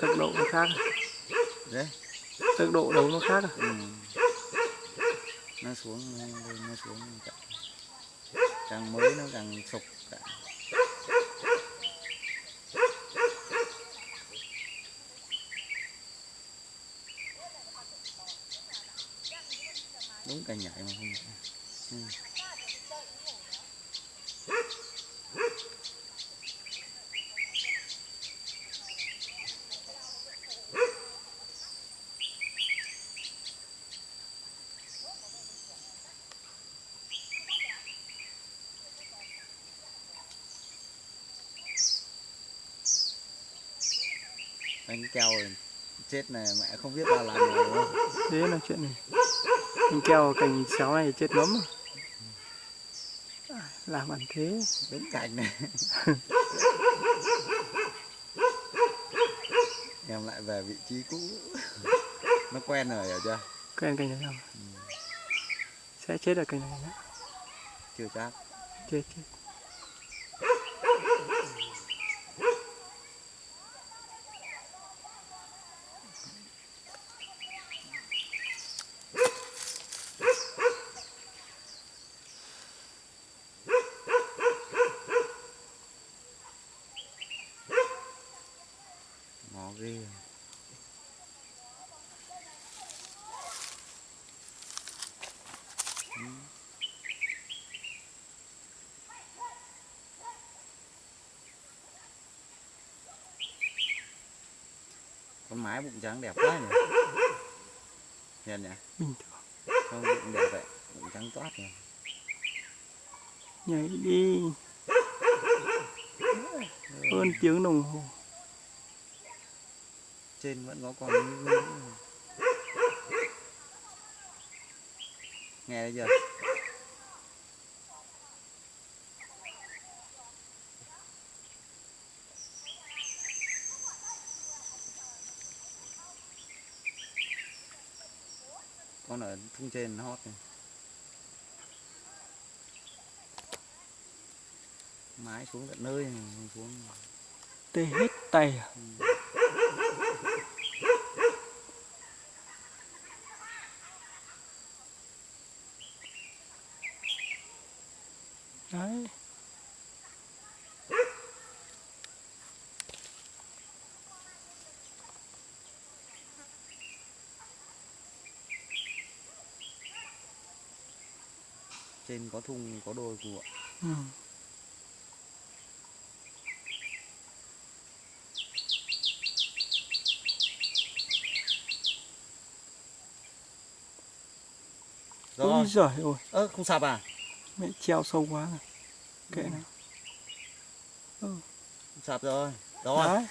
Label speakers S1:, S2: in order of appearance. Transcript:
S1: Tốc độ nó khác.
S2: Đấy.
S1: Tốc độ đấu nó khác.
S2: Nó xuống lên nó xuống càng mới nó càng sục cả. Đúng cả nhảy mà không. Anh keo rồi chết này mẹ không biết là làm rồi đúng không?
S1: Thế là chuyện này. Anh keo cành xéo này chết nấm rồi. Làm ăn thế.
S2: Đúng cạnh này. Em lại về vị trí cũ. Nó quen rồi hiểu chưa?
S1: Quen cành này không? Sẽ chết ở cành này nữa.
S2: Chưa chắc.
S1: Chết.
S2: Ngó ghê. Con mái bụng trắng đẹp quá nhỉ. Hiền nhỉ?
S1: Bình thường.
S2: Không bụng đẹp vậy, bụng trắng toát nhỉ.
S1: Nhảy đi. Hơn tiếng đồng hồ.
S2: Trên vẫn có con. Nghe thấy chưa? Con ở thung trên nó hót này. Mái xuống tận nơi này, xuống.
S1: Tê hết tay à? Đấy.
S2: Trên có thung có đôi cua. Rồi.
S1: Ôi giời ơi.
S2: Không sập à?
S1: Mẹ treo sâu quá rồi. Kệ nào.
S2: Sập rồi. Rồi.
S1: Đấy.